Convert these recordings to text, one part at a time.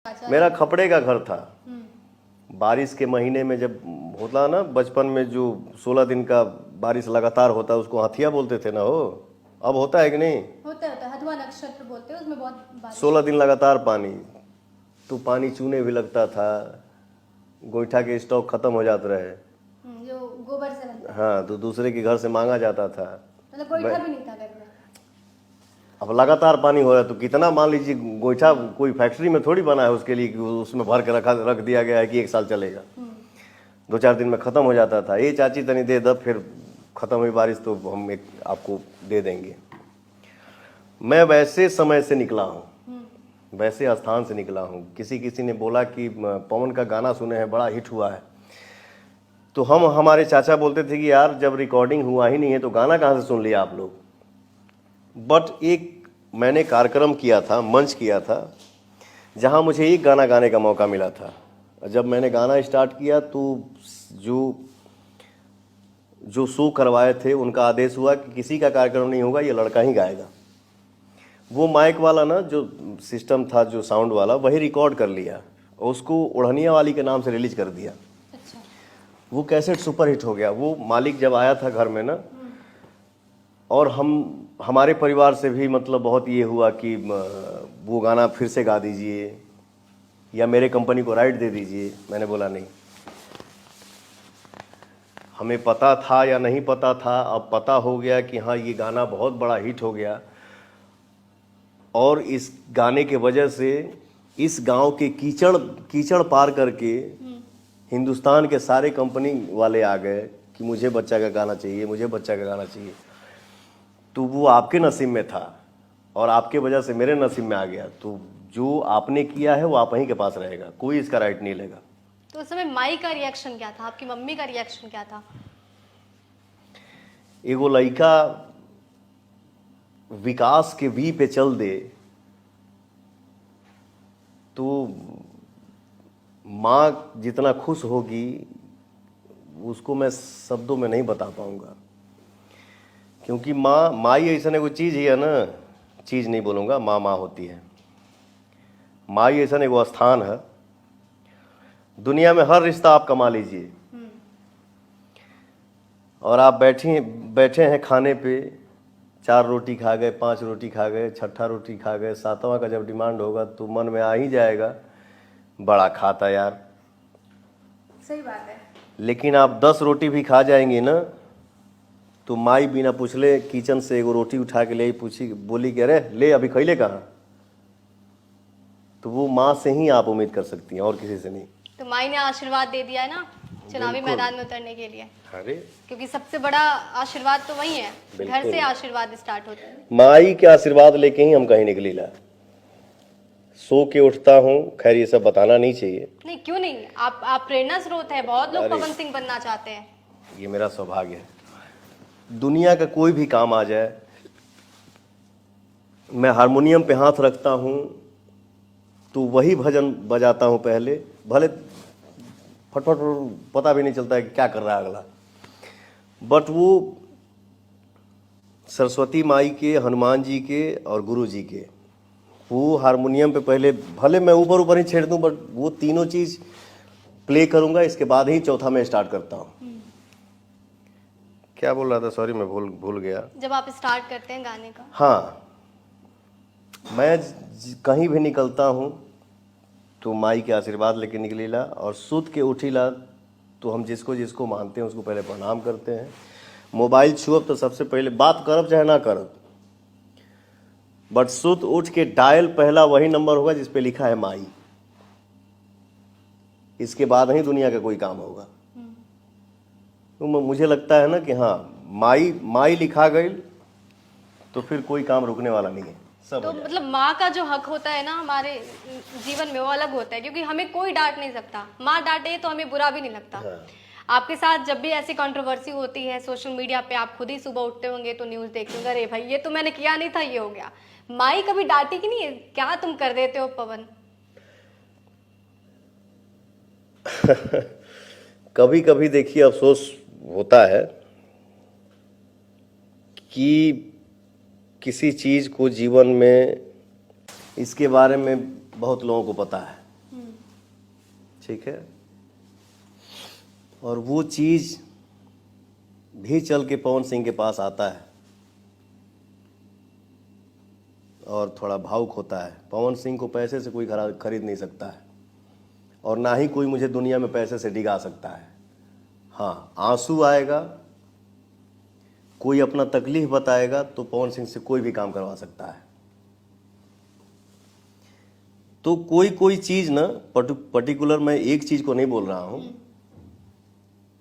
मेरा खपड़े का घर था। बारिश के महीने में जब होता ना, बचपन में जो 16 दिन का बारिश लगातार होता है उसको हाथिया बोलते थे ना। हो अब होता है कि नहीं? होता है, हथुआ नक्षत्र बोलते हैं, उसमें बहुत बारिश 16 दिन लगातार पानी, तो पानी चूने भी लगता था, गोईठा के स्टॉक खत्म हो जाते रहे। जो गोबर से बनता है। हाँ, तो दूसरे के घर से मांगा जाता था। मतलब गोईठा भी नहीं था घर में। अब लगातार पानी हो रहा है तो कितना, मान लीजिए गोईठा कोई फैक्ट्री में थोड़ी बना है उसके लिए कि उसमें भर के रख दिया गया है कि 1 साल चलेगा। 2-4 दिन में ख़त्म हो जाता था। ये चाची तनी दे दब, फिर ख़त्म हुई बारिश तो हम एक आपको दे देंगे। मैं वैसे समय से निकला हूँ, वैसे स्थान से निकला हूँ। किसी ने बोला कि पवन का गाना सुने हैं, बड़ा हिट हुआ है। तो हमारे चाचा बोलते थे कि यार जब रिकॉर्डिंग हुआ ही नहीं है तो गाना कहाँ से सुन लिया आप लोग। बट एक मैंने कार्यक्रम किया था, मंच किया था, जहाँ मुझे एक गाना गाने का मौका मिला था। जब मैंने गाना स्टार्ट किया तो जो शो करवाए थे उनका आदेश हुआ कि किसी का कार्यक्रम नहीं होगा, ये लड़का ही गाएगा। वो माइक वाला ना जो सिस्टम था, जो साउंड वाला, वही रिकॉर्ड कर लिया और उसको ओढ़निया वाली के नाम से रिलीज कर दिया। अच्छा। वो कैसेट सुपर हिट हो गया। वो मालिक जब आया था घर में ना, और हमारे परिवार से भी मतलब बहुत ये हुआ कि वो गाना फिर से गा दीजिए या मेरे कंपनी को राइट दे दीजिए। मैंने बोला नहीं। हमें पता था या नहीं पता था, अब पता हो गया कि हाँ ये गाना बहुत बड़ा हिट हो गया, और इस गाने के वजह से इस गांव के कीचड़ पार करके हिंदुस्तान के सारे कंपनी वाले आ गए कि मुझे बच्चा का गाना चाहिए, मुझे बच्चा का गाना चाहिए। तो वो आपके नसीब में था और आपके वजह से मेरे नसीब में आ गया। तो जो आपने किया है वो आप ही के पास रहेगा, कोई इसका राइट नहीं लेगा। तो उस समय माई का रिएक्शन क्या था, आपकी मम्मी का रिएक्शन क्या था? एगो लड़का विकास के वी पे चल दे तो माँ जितना खुश होगी उसको मैं शब्दों में नहीं बता पाऊंगा, क्योंकि माई ऐसा एगो चीज़ ही है ना। चीज़ नहीं बोलूँगा, माँ होती है। माई ऐसा एगो स्थान है। दुनिया में हर रिश्ता आप कमा लीजिए, और आप बैठे हैं खाने पे, 4 रोटी खा गए, 5 रोटी खा गए, 6ठा रोटी खा गए, 7वां का जब डिमांड होगा तो मन में आ ही जाएगा बड़ा खाता यार। सही बात है। लेकिन आप 10 रोटी भी खा जाएंगे ना, तो माई बिना पूछले किचन से एगो रोटी उठा के ले पूछी, बोली कि अरे ले अभी खैले कहाँ। तो वो माँ से ही आप उम्मीद कर सकती हैं, और किसी से नहीं। तो माई ने आशीर्वाद दे दिया है ना चुनावी मैदान में उतरने के लिए। अरे क्योंकि सबसे बड़ा आशीर्वाद तो वही है, घर से आशीर्वाद स्टार्ट होता है। माई के आशीर्वाद लेके ही हम कहीं निकली ला। सो के उठता हूँ, खैर ये सब बताना नहीं चाहिए। नहीं, क्यों नहीं, आप प्रेरणा स्रोत है। बहुत लोग पवन सिंह बनना चाहते हैं। ये मेरा सौभाग्य है। दुनिया का कोई भी काम आ जाए, मैं हारमोनियम पे हाथ रखता हूँ तो वही भजन बजाता हूँ पहले, भले फटफट पता भी नहीं चलता है कि क्या कर रहा है अगला। बट वो सरस्वती माई के, हनुमान जी के और गुरु जी के, वो हारमोनियम पे पहले भले मैं ऊपर ही छेड़ दूं, बट वो तीनों चीज़ प्ले करूंगा, इसके बाद ही चौथा में स्टार्ट करता हूँ। क्या बोल रहा था, सॉरी मैं भूल गया। जब आप स्टार्ट करते हैं गाने का। हाँ, मैं कहीं भी निकलता हूँ तो माई के आशीर्वाद लेके निकलीला, और सुत के उठीला तो हम जिसको मानते हैं उसको पहले प्रणाम करते हैं। मोबाइल छुअब तो सबसे पहले बात करब चाहे ना करब, बट सुत उठ के डायल पहला वही नंबर होगा जिस पे लिखा है माई। इसके बाद ही दुनिया का कोई काम होगा। तो मुझे लगता है ना कि हाँ, माई लिखा गई तो फिर कोई काम रुकने वाला नहीं है। तो मतलब माँ का जो हक होता है ना हमारे जीवन में, वो अलग होता है, क्योंकि हमें कोई डांट नहीं सकता। माँ डांटे तो हमें बुरा भी नहीं लगता। हाँ। आपके साथ जब भी ऐसी कंट्रोवर्सी होती है सोशल मीडिया पे, आप खुद ही सुबह उठते होंगे तो न्यूज़ देखते होंगे, अरे भाई ये तो मैंने किया नहीं था, ये हो गया। माई कभी डांटी कि नहीं है, क्या तुम कर देते हो पवन? कभी कभी देखिए अफसोस होता है कि किसी चीज़ को जीवन में, इसके बारे में बहुत लोगों को पता है ठीक है, और वो चीज़ भी चल के पवन सिंह के पास आता है और थोड़ा भावुक होता है। पवन सिंह को पैसे से कोई खरीद नहीं सकता है, और ना ही कोई मुझे दुनिया में पैसे से डिगा सकता है। हाँ, आंसू आएगा, कोई अपना तकलीफ बताएगा तो पवन सिंह से कोई भी काम करवा सकता है। तो कोई चीज़ ना, पर्टिकुलर मैं एक चीज़ को नहीं बोल रहा हूँ,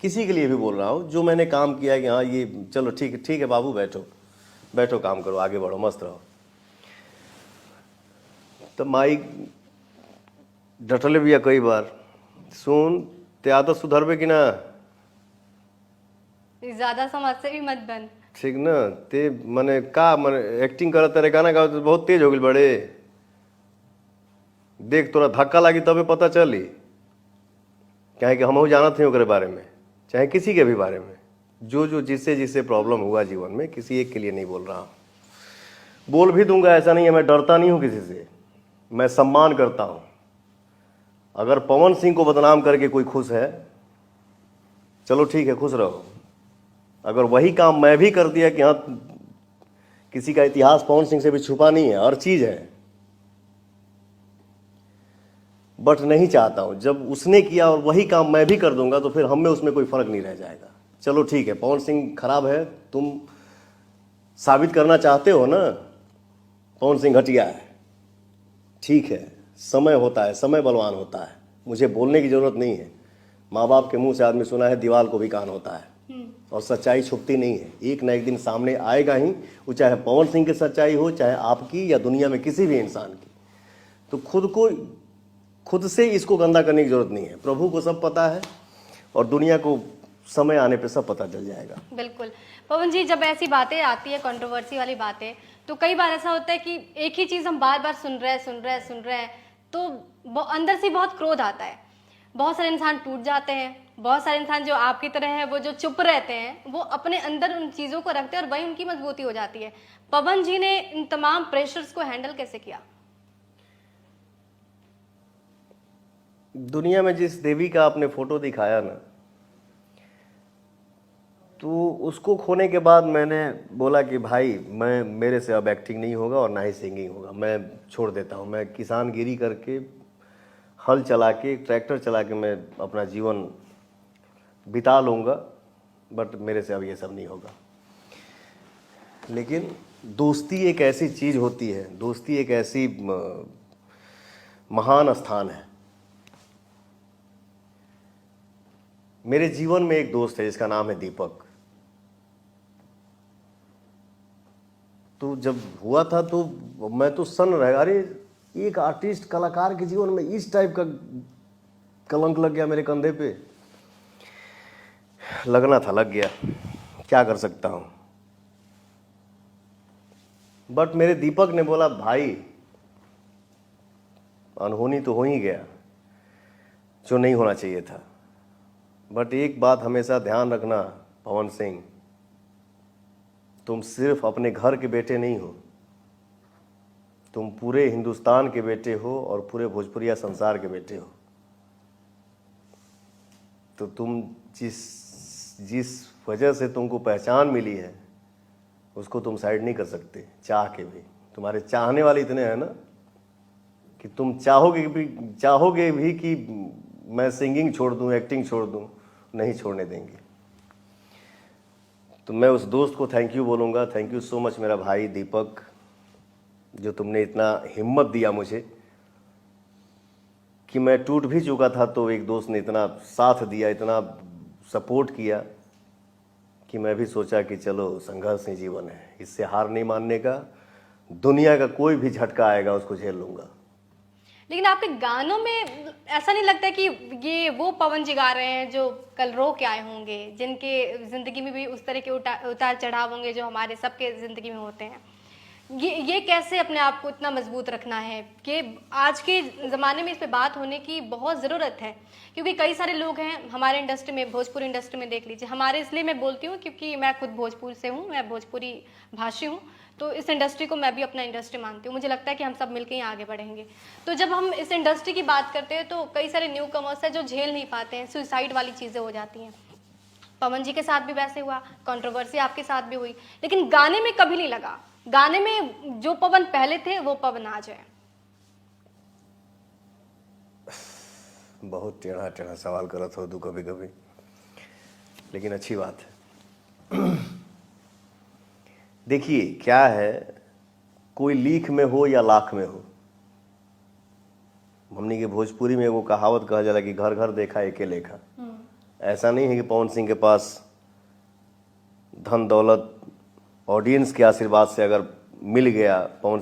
किसी के लिए भी बोल रहा हूँ जो मैंने काम किया कि हाँ ये चलो ठीक है बाबू, बैठो काम करो, आगे बढ़ो, मस्त रहो। तो माई डटले भी कई बार, सुन ते आदत सुधरबे कि ना, ज्यादा समझ से भी मत बन, ठीक ना। ते मने का मने एक्टिंग करत रे, गाना गाओ तो बहुत तेज हो गई बड़े, देख तोरा धक्का लागी तबे पता चली, कहे कि हम जानत थे ओकरे बारे में, चाहे किसी के भी बारे में, जो जिससे प्रॉब्लम हुआ जीवन में, किसी एक के लिए नहीं बोल रहा हूँ। बोल भी दूंगा, ऐसा नहीं है, मैं डरता नहीं हूँ किसी से, मैं सम्मान करता हूँ। अगर पवन सिंह को बदनाम करके कोई खुश है, चलो ठीक है, खुश रहो। अगर वही काम मैं भी कर दिया कि हाँ किसी का इतिहास पवन सिंह से भी छुपा नहीं है, हर चीज़ है, बट नहीं चाहता हूँ जब उसने किया और वही काम मैं भी कर दूंगा तो फिर हम में उसमें कोई फर्क नहीं रह जाएगा। चलो ठीक है, पवन सिंह खराब है, तुम साबित करना चाहते हो ना पवन सिंह घटिया है, ठीक है, समय होता है, समय बलवान होता है, मुझे बोलने की जरूरत नहीं है। माँ बाप के मुंह से आदमी सुना है दीवार को भी कान होता है, और सच्चाई छुपती नहीं है, एक ना एक दिन सामने आएगा ही, वो चाहे पवन सिंह की सच्चाई हो, चाहे आपकी या दुनिया में किसी भी इंसान की। तो खुद से इसको गंदा करने की जरूरत नहीं है, प्रभु को सब पता है और दुनिया को समय आने पे सब पता चल जाएगा। बिल्कुल पवन जी, जब ऐसी बातें आती है, कंट्रोवर्सी वाली बातें, तो कई बार ऐसा होता है कि एक ही चीज़ हम बार बार सुन रहे हैं तो अंदर से बहुत क्रोध आता है। बहुत सारे इंसान टूट जाते हैं, बहुत सारे इंसान जो आपकी तरह है, वो जो चुप रहते हैं, वो अपने अंदर उन चीज़ों को रखते हैं और वही उनकी मजबूती हो जाती है। पवन जी ने इन तमाम प्रेशर्स को हैंडल कैसे किया? दुनिया में जिस देवी का आपने फोटो दिखाया ना, तो उसको खोने के बाद मैंने बोला कि भाई मेरे से अब एक्टिंग नहीं होगा और ना ही सिंगिंग होगा, मैं छोड़ देता हूँ। मैं किसानगिरी करके, हल चला के, ट्रैक्टर चला के मैं अपना जीवन बिता लूँगा, बट मेरे से अब ये सब नहीं होगा। लेकिन दोस्ती एक ऐसी चीज़ होती है, दोस्ती एक ऐसी महान स्थान है। मेरे जीवन में एक दोस्त है जिसका नाम है दीपक। तो जब हुआ था तो मैं तो सन्न रह, अरे एक आर्टिस्ट, कलाकार के जीवन में इस टाइप का कलंक लग गया मेरे कंधे पे। लगना था, लग गया, क्या कर सकता हूँ। बट मेरे दीपक ने बोला भाई अनहोनी तो हो ही गया, जो नहीं होना चाहिए था। बट एक बात हमेशा ध्यान रखना पवन सिंह, तुम सिर्फ अपने घर के बेटे नहीं हो, तुम पूरे हिंदुस्तान के बेटे हो और पूरे भोजपुरिया संसार के बेटे हो। तो तुम जिस वजह से तुमको पहचान मिली है उसको तुम साइड नहीं कर सकते, चाह के भी। तुम्हारे चाहने वाले इतने हैं ना कि तुम चाहोगे भी कि मैं सिंगिंग छोड़ दूं, एक्टिंग छोड़ दूं, नहीं छोड़ने देंगे। तो मैं उस दोस्त को थैंक यू बोलूँगा, थैंक यू सो मच मेरा भाई दीपक, जो तुमने इतना हिम्मत दिया मुझे कि मैं टूट भी चुका था तो एक दोस्त ने इतना साथ दिया, इतना सपोर्ट किया कि मैं भी सोचा कि चलो संघर्ष ही जीवन है, इससे हार नहीं मानने का, दुनिया का कोई भी झटका आएगा उसको झेल लूँगा। लेकिन आपके गानों में ऐसा नहीं लगता कि ये वो पवन जी गा रहे हैं जो कल रो के आए होंगे, जिनके ज़िंदगी में भी उस तरह के उतार चढ़ाव होंगे जो हमारे सबके ज़िंदगी में होते हैं? ये कैसे अपने आप को इतना मजबूत रखना है कि आज के ज़माने में इस पे बात होने की बहुत ज़रूरत है, क्योंकि कई सारे लोग हैं हमारे इंडस्ट्री में, भोजपुरी इंडस्ट्री में देख लीजिए, हमारे इसलिए मैं बोलती हूँ क्योंकि मैं खुद भोजपुर से हूँ, मैं भोजपुरी भाषी हूँ, तो इस इंडस्ट्री को मैं भी अपना इंडस्ट्री मानती हूँ। मुझे लगता है कि हम सब मिलकर ही आगे बढ़ेंगे। तो जब हम इस इंडस्ट्री की बात करते हैं तो कई सारे न्यू कमर्स हैं जो झेल नहीं पाते हैं, सुसाइड वाली चीज़ें हो जाती हैं। पवन जी के साथ भी वैसे हुआ, कंट्रोवर्सी आपके साथ भी हुई, लेकिन गाने में कभी नहीं लगा। गाने में जो पवन पहले थे वो पवन आज है। बहुत टेढ़ा टेढ़ा सवाल करत हो तू कभी कभी, लेकिन अच्छी बात है। देखिए क्या है, कोई लीख में हो या लाख में हो, हमने के भोजपुरी में वो कहावत कहा जाला कि घर घर देखा एके लेखा। ऐसा नहीं है कि पवन सिंह के पास धन दौलत ऑडियंस के आशीर्वाद से अगर मिल गया, पवन